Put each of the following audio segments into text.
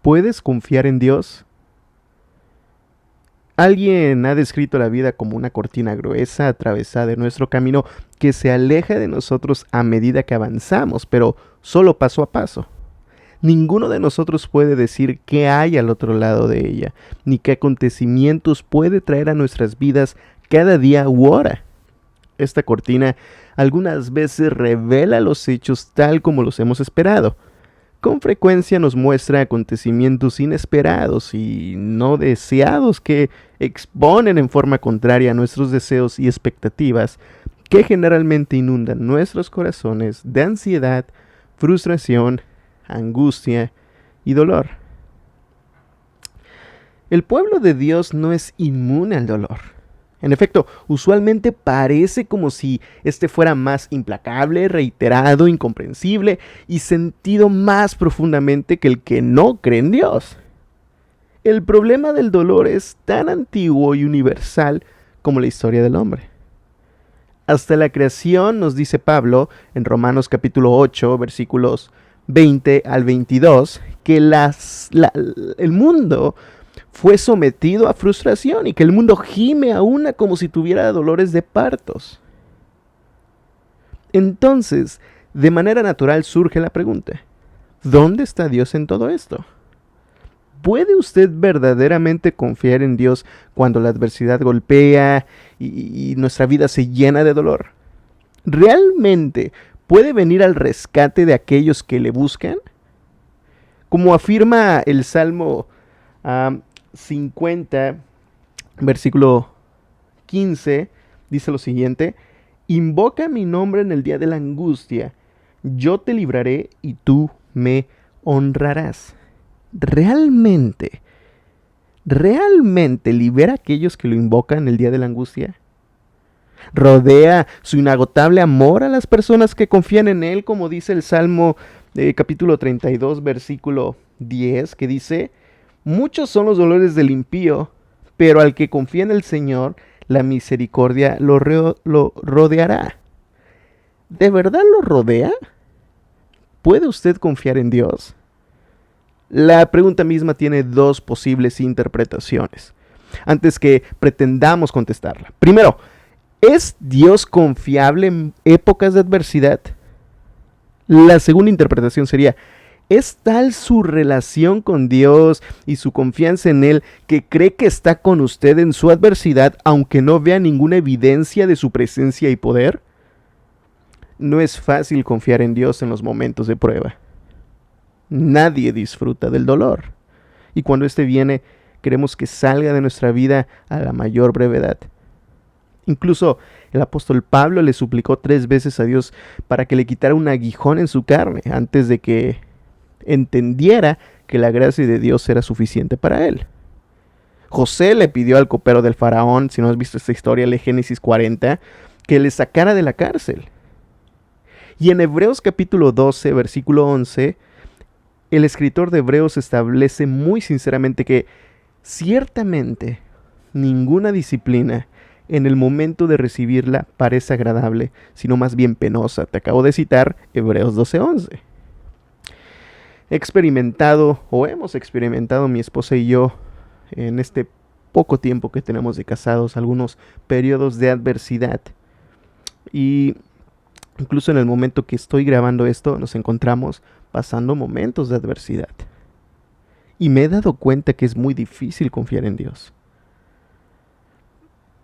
¿Puedes confiar en Dios? Alguien ha descrito la vida como una cortina gruesa atravesada en nuestro camino que se aleja de nosotros a medida que avanzamos, pero solo paso a paso. Ninguno de nosotros puede decir qué hay al otro lado de ella, ni qué acontecimientos puede traer a nuestras vidas cada día u hora. Esta cortina algunas veces revela los hechos tal como los hemos esperado. Con frecuencia nos muestra acontecimientos inesperados y no deseados que exponen en forma contraria a nuestros deseos y expectativas, que generalmente inundan nuestros corazones de ansiedad, frustración, angustia y dolor. El pueblo de Dios no es inmune al dolor. En efecto, usualmente parece como si este fuera más implacable, reiterado, incomprensible y sentido más profundamente que el que no cree en Dios. El problema del dolor es tan antiguo y universal como la historia del hombre. Hasta la creación, nos dice Pablo en Romanos capítulo 8, versículos 20 al 22, que el mundo fue sometido a frustración y que el mundo gime a una como si tuviera dolores de partos. Entonces, de manera natural surge la pregunta: ¿dónde está Dios en todo esto? ¿Puede usted verdaderamente confiar en Dios cuando la adversidad golpea y nuestra vida se llena de dolor? ¿Realmente puede venir al rescate de aquellos que le buscan? Como afirma el Salmo 50, versículo 15, dice lo siguiente: invoca mi nombre en el día de la angustia, yo te libraré y tú me honrarás. ¿Realmente libera a aquellos que lo invocan en el día de la angustia? ¿Rodea su inagotable amor a las personas que confían en Él, como dice el Salmo capítulo 32, versículo 10, que dice: muchos son los dolores del impío, pero al que confía en el Señor, la misericordia lo rodeará? ¿De verdad lo rodea? ¿Puede usted confiar en Dios? La pregunta misma tiene dos posibles interpretaciones, antes que pretendamos contestarla. Primero, ¿es Dios confiable en épocas de adversidad? La segunda interpretación sería: ¿es tal su relación con Dios y su confianza en Él que cree que está con usted en su adversidad, aunque no vea ninguna evidencia de su presencia y poder? No es fácil confiar en Dios en los momentos de prueba. Nadie disfruta del dolor, y cuando éste viene, queremos que salga de nuestra vida a la mayor brevedad. Incluso el apóstol Pablo le suplicó 3 veces a Dios para que le quitara un aguijón en su carne antes de que entendiera que la gracia de Dios era suficiente para él. José le pidió al copero del faraón, si no has visto esta historia, lee Génesis 40, que le sacara de la cárcel. Y en Hebreos capítulo 12, versículo 11, el escritor de Hebreos establece muy sinceramente que ciertamente ninguna disciplina en el momento de recibirla parece agradable, sino más bien penosa. Te acabo de citar Hebreos 12:11. Hemos experimentado mi esposa y yo en este poco tiempo que tenemos de casados algunos periodos de adversidad. Y incluso en el momento que estoy grabando esto, nos encontramos pasando momentos de adversidad. Y me he dado cuenta que es muy difícil confiar en Dios.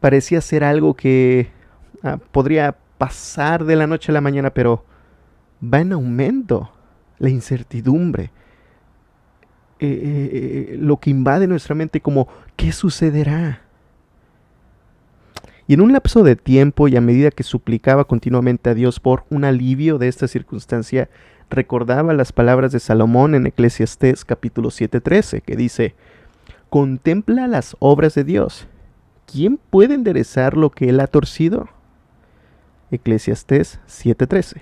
Parecía ser algo que podría pasar de la noche a la mañana, pero va en aumento. La incertidumbre, lo que invade nuestra mente como ¿qué sucederá? Y en un lapso de tiempo y a medida que suplicaba continuamente a Dios por un alivio de esta circunstancia, recordaba las palabras de Salomón en Eclesiastés capítulo 7:13, que dice: contempla las obras de Dios. ¿Quién puede enderezar lo que él ha torcido? Eclesiastés 7:13.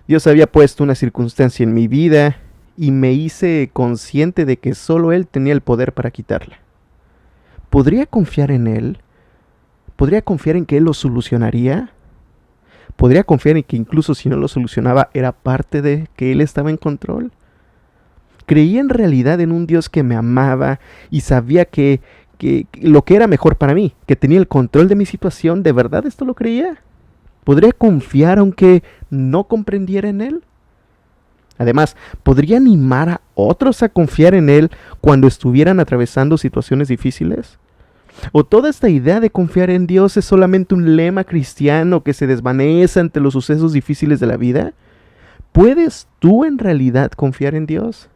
Dios había puesto una circunstancia en mi vida y me hice consciente de que solo Él tenía el poder para quitarla. ¿Podría confiar en Él? ¿Podría confiar en que Él lo solucionaría? ¿Podría confiar en que incluso si no lo solucionaba era parte de que Él estaba en control? Creía en realidad en un Dios que me amaba y sabía que lo que era mejor para mí, que tenía el control de mi situación. ¿De verdad esto lo creía? ¿Podría confiar aunque no comprendiera en Él? Además, ¿podría animar a otros a confiar en Él cuando estuvieran atravesando situaciones difíciles? ¿O toda esta idea de confiar en Dios es solamente un lema cristiano que se desvanece ante los sucesos difíciles de la vida? ¿Puedes tú en realidad confiar en Dios?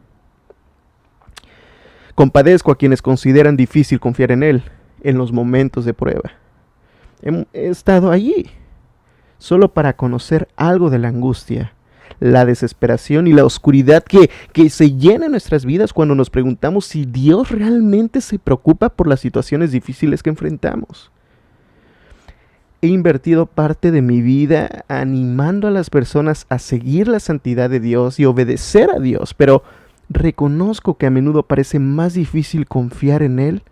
Compadezco a quienes consideran difícil confiar en Él en los momentos de prueba. He estado allí solo para conocer algo de la angustia, la desesperación y la oscuridad que se llena en nuestras vidas cuando nos preguntamos si Dios realmente se preocupa por las situaciones difíciles que enfrentamos. He invertido parte de mi vida animando a las personas a seguir la santidad de Dios y obedecer a Dios, pero reconozco que a menudo parece más difícil confiar en Él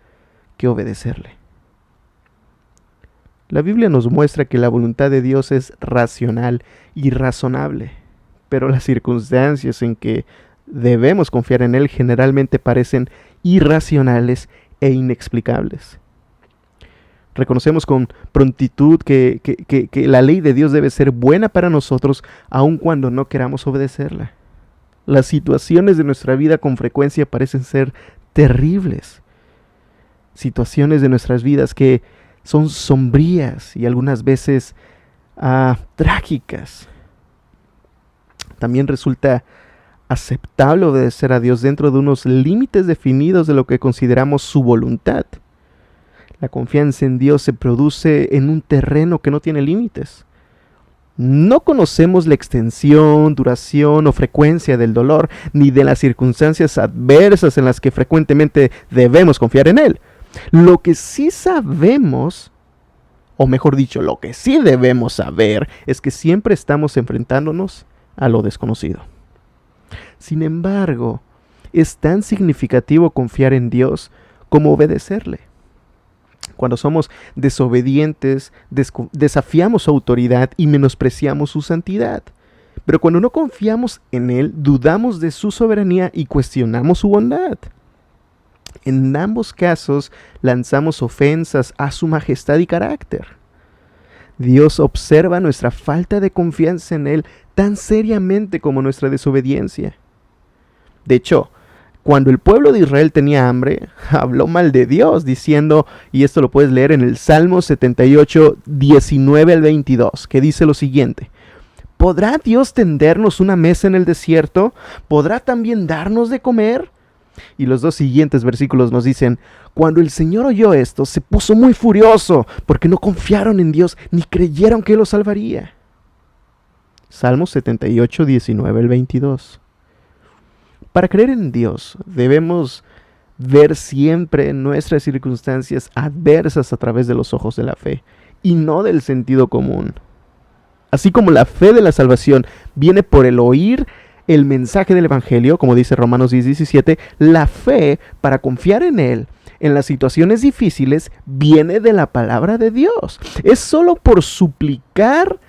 que obedecerle. La Biblia nos muestra que la voluntad de Dios es racional y razonable, pero las circunstancias en que debemos confiar en Él generalmente parecen irracionales e inexplicables. Reconocemos con prontitud que la ley de Dios debe ser buena para nosotros, aun cuando no queramos obedecerla. Las situaciones de nuestra vida con frecuencia parecen ser terribles. Situaciones de nuestras vidas que son sombrías y algunas veces trágicas. También resulta aceptable obedecer a Dios dentro de unos límites definidos de lo que consideramos su voluntad. La confianza en Dios se produce en un terreno que no tiene límites. No conocemos la extensión, duración o frecuencia del dolor, ni de las circunstancias adversas en las que frecuentemente debemos confiar en Él. Lo que sí sabemos, o mejor dicho, lo que sí debemos saber, es que siempre estamos enfrentándonos a lo desconocido. Sin embargo, es tan significativo confiar en Dios como obedecerle. Cuando somos desobedientes, desafiamos su autoridad y menospreciamos su santidad. Pero cuando no confiamos en Él, dudamos de su soberanía y cuestionamos su bondad. En ambos casos, lanzamos ofensas a su majestad y carácter. Dios observa nuestra falta de confianza en Él tan seriamente como nuestra desobediencia. De hecho, cuando el pueblo de Israel tenía hambre, habló mal de Dios, diciendo, y esto lo puedes leer en el Salmo 78, 19 al 22, que dice lo siguiente: ¿podrá Dios tendernos una mesa en el desierto? ¿Podrá también darnos de comer? Y los dos siguientes versículos nos dicen: cuando el Señor oyó esto, se puso muy furioso, porque no confiaron en Dios, ni creyeron que Él los salvaría. Salmo 78, 19 al 22. Para creer en Dios, debemos ver siempre nuestras circunstancias adversas a través de los ojos de la fe, y no del sentido común. Así como la fe de la salvación viene por el oír el mensaje del Evangelio, como dice Romanos 10:17, la fe para confiar en Él en las situaciones difíciles viene de la palabra de Dios. Es solo por suplicar,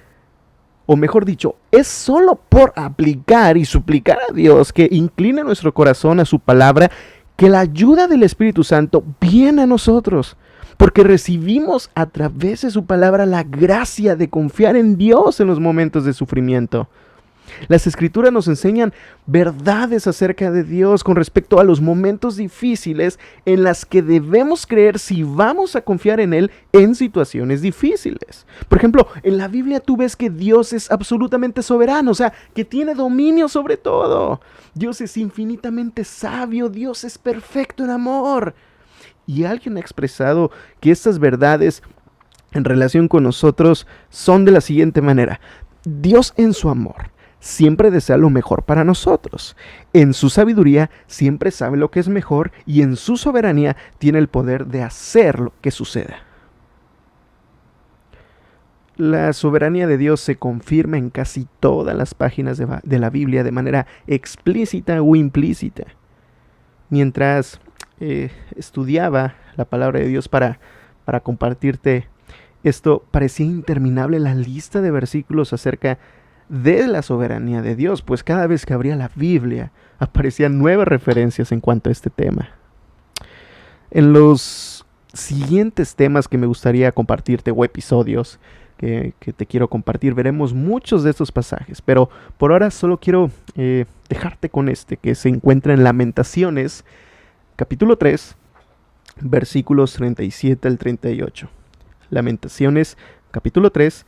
o mejor dicho, es solo por aplicar y suplicar a Dios que incline nuestro corazón a su palabra, que la ayuda del Espíritu Santo viene a nosotros, porque recibimos a través de su palabra la gracia de confiar en Dios en los momentos de sufrimiento. Las Escrituras nos enseñan verdades acerca de Dios con respecto a los momentos difíciles en las que debemos creer si vamos a confiar en Él en situaciones difíciles. Por ejemplo, en la Biblia tú ves que Dios es absolutamente soberano, o sea, que tiene dominio sobre todo. Dios es infinitamente sabio, Dios es perfecto en amor. Y alguien ha expresado que estas verdades en relación con nosotros son de la siguiente manera: Dios en su amor siempre desea lo mejor para nosotros. En su sabiduría siempre sabe lo que es mejor y en su soberanía tiene el poder de hacer lo que suceda. La soberanía de Dios se confirma en casi todas las páginas de la Biblia de manera explícita o implícita. Mientras estudiaba la palabra de Dios para compartirte esto, parecía interminable la lista de versículos acerca de la soberanía de Dios, pues cada vez que abría la Biblia aparecían nuevas referencias en cuanto a este tema. En los siguientes temas que me gustaría compartirte o episodios que te quiero compartir, veremos muchos de estos pasajes, pero por ahora solo quiero dejarte con este que se encuentra en Lamentaciones, capítulo 3, versículos 37 al 38. Lamentaciones, capítulo 3,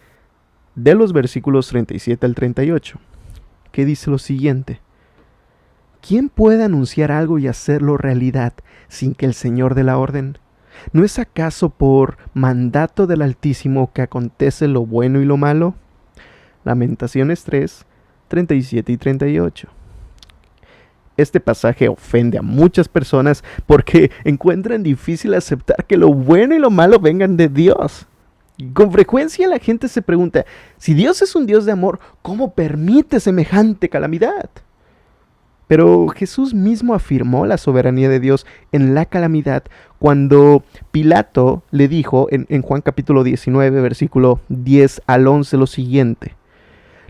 de los versículos 37 al 38, que dice lo siguiente: ¿Quién puede anunciar algo y hacerlo realidad sin que el Señor dé la orden? ¿No es acaso por mandato del Altísimo que acontece lo bueno y lo malo? Lamentaciones 3, 37 y 38. Este pasaje ofende a muchas personas porque encuentran difícil aceptar que lo bueno y lo malo vengan de Dios. Con frecuencia la gente se pregunta, si Dios es un Dios de amor, ¿cómo permite semejante calamidad? Pero Jesús mismo afirmó la soberanía de Dios en la calamidad cuando Pilato le dijo en Juan capítulo 19, versículo 10 al 11 lo siguiente: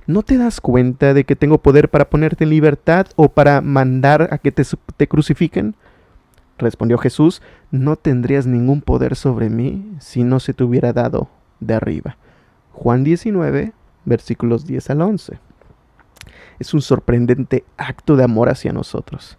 ¿No te das cuenta de que tengo poder para ponerte en libertad o para mandar a que te crucifiquen? Respondió Jesús: no tendrías ningún poder sobre mí si no se te hubiera dado de arriba. Juan 19, versículos 10 al 11. Es un sorprendente acto de amor hacia nosotros.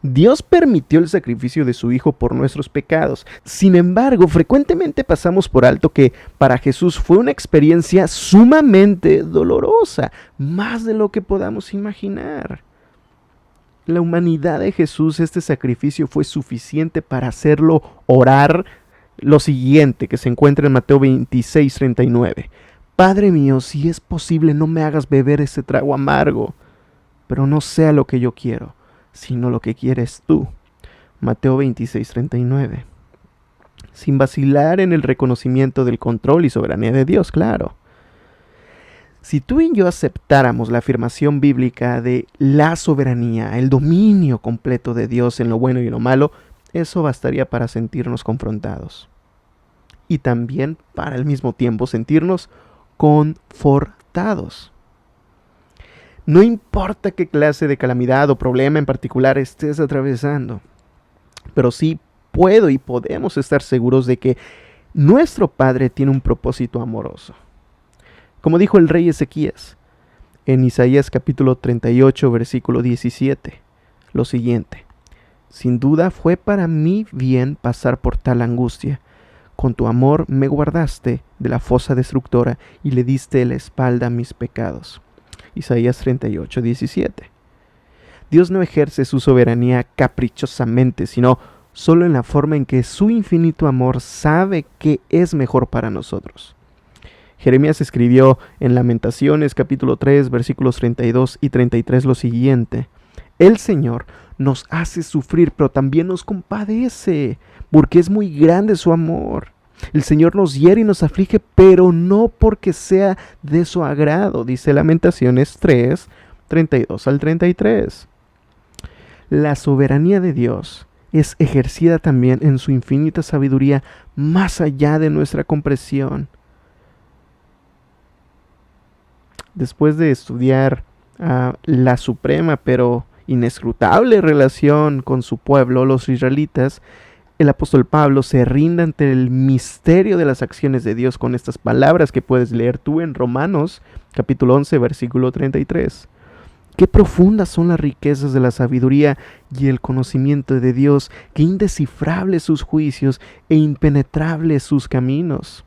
Dios permitió el sacrificio de su Hijo por nuestros pecados. Sin embargo, frecuentemente pasamos por alto que para Jesús fue una experiencia sumamente dolorosa, más de lo que podamos imaginar. La humanidad de Jesús, este sacrificio fue suficiente para hacerlo orar lo siguiente, que se encuentra en Mateo 26, 39. Padre mío, si es posible, no me hagas beber ese trago amargo, pero no sea lo que yo quiero, sino lo que quieres tú. Mateo 26, 39. Sin vacilar en el reconocimiento del control y soberanía de Dios, claro. Si tú y yo aceptáramos la afirmación bíblica de la soberanía, el dominio completo de Dios en lo bueno y lo malo, eso bastaría para sentirnos confrontados. Y también para al mismo tiempo sentirnos confortados. No importa qué clase de calamidad o problema en particular estés atravesando, pero sí puedo y podemos estar seguros de que nuestro Padre tiene un propósito amoroso. Como dijo el rey Ezequías en Isaías capítulo 38, versículo 17, lo siguiente: sin duda fue para mí bien pasar por tal angustia. Con tu amor me guardaste de la fosa destructora y le diste la espalda a mis pecados. Isaías 38, 17. Dios no ejerce su soberanía caprichosamente, sino solo en la forma en que su infinito amor sabe que es mejor para nosotros. Jeremías escribió en Lamentaciones capítulo 3, versículos 32 y 33 lo siguiente: el Señor nos hace sufrir, pero también nos compadece, porque es muy grande su amor. El Señor nos hiere y nos aflige, pero no porque sea de su agrado, dice Lamentaciones 3, 32 al 33. La soberanía de Dios es ejercida también en su infinita sabiduría más allá de nuestra comprensión. Después de estudiar la suprema pero inescrutable relación con su pueblo, los israelitas, el apóstol Pablo se rinde ante el misterio de las acciones de Dios con estas palabras que puedes leer tú en Romanos capítulo 11, versículo 33. Qué profundas son las riquezas de la sabiduría y el conocimiento de Dios, qué indescifrables sus juicios e impenetrables sus caminos.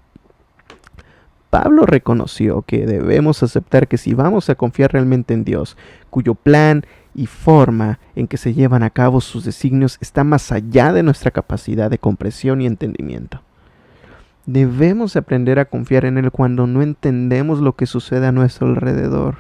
Pablo reconoció que debemos aceptar que si vamos a confiar realmente en Dios, cuyo plan y forma en que se llevan a cabo sus designios está más allá de nuestra capacidad de comprensión y entendimiento. Debemos aprender a confiar en Él cuando no entendemos lo que sucede a nuestro alrededor.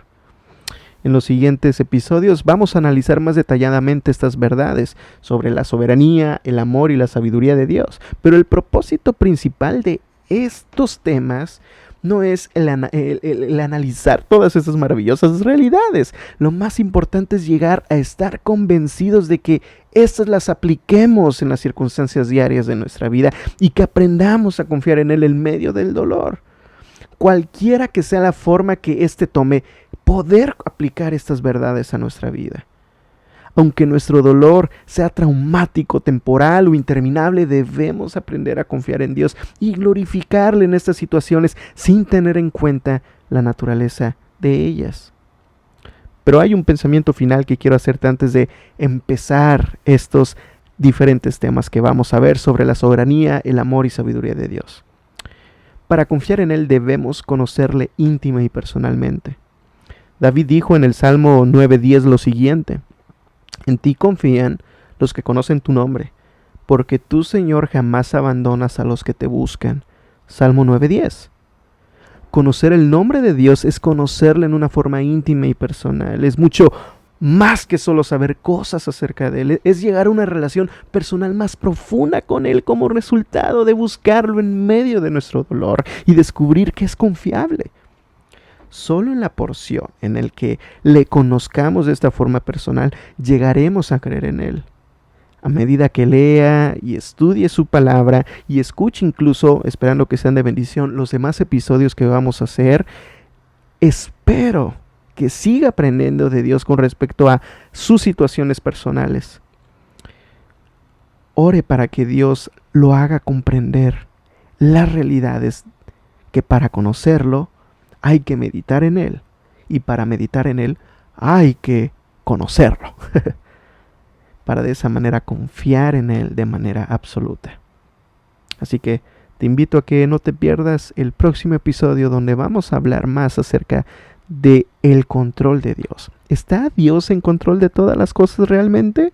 En los siguientes episodios vamos a analizar más detalladamente estas verdades sobre la soberanía, el amor y la sabiduría de Dios. Pero el propósito principal de estos temas no es el analizar todas estas maravillosas realidades. Lo más importante es llegar a estar convencidos de que estas las apliquemos en las circunstancias diarias de nuestra vida y que aprendamos a confiar en Él en medio del dolor. Cualquiera que sea la forma que éste tome, poder aplicar estas verdades a nuestra vida. Aunque nuestro dolor sea traumático, temporal o interminable, debemos aprender a confiar en Dios y glorificarle en estas situaciones sin tener en cuenta la naturaleza de ellas. Pero hay un pensamiento final que quiero hacerte antes de empezar estos diferentes temas que vamos a ver sobre la soberanía, el amor y sabiduría de Dios. Para confiar en Él debemos conocerle íntima y personalmente. David dijo en el Salmo 9:10 lo siguiente: en ti confían los que conocen tu nombre, porque tú, Señor, jamás abandonas a los que te buscan. Salmo 9:10. Conocer el nombre de Dios es conocerle en una forma íntima y personal. Es mucho más que solo saber cosas acerca de Él. Es llegar a una relación personal más profunda con Él como resultado de buscarlo en medio de nuestro dolor y descubrir que es confiable. Solo en la porción en el que le conozcamos de esta forma personal, llegaremos a creer en Él. A medida que lea y estudie su palabra y escuche incluso, esperando que sean de bendición, los demás episodios que vamos a hacer, espero que siga aprendiendo de Dios con respecto a sus situaciones personales. Ore para que Dios lo haga comprender las realidades que para conocerlo hay que meditar en Él, y para meditar en Él hay que conocerlo, para de esa manera confiar en Él de manera absoluta. Así que te invito a que no te pierdas el próximo episodio donde vamos a hablar más acerca de el control de Dios. ¿Está Dios en control de todas las cosas realmente?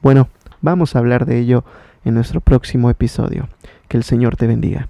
Bueno, vamos a hablar de ello en nuestro próximo episodio. Que el Señor te bendiga.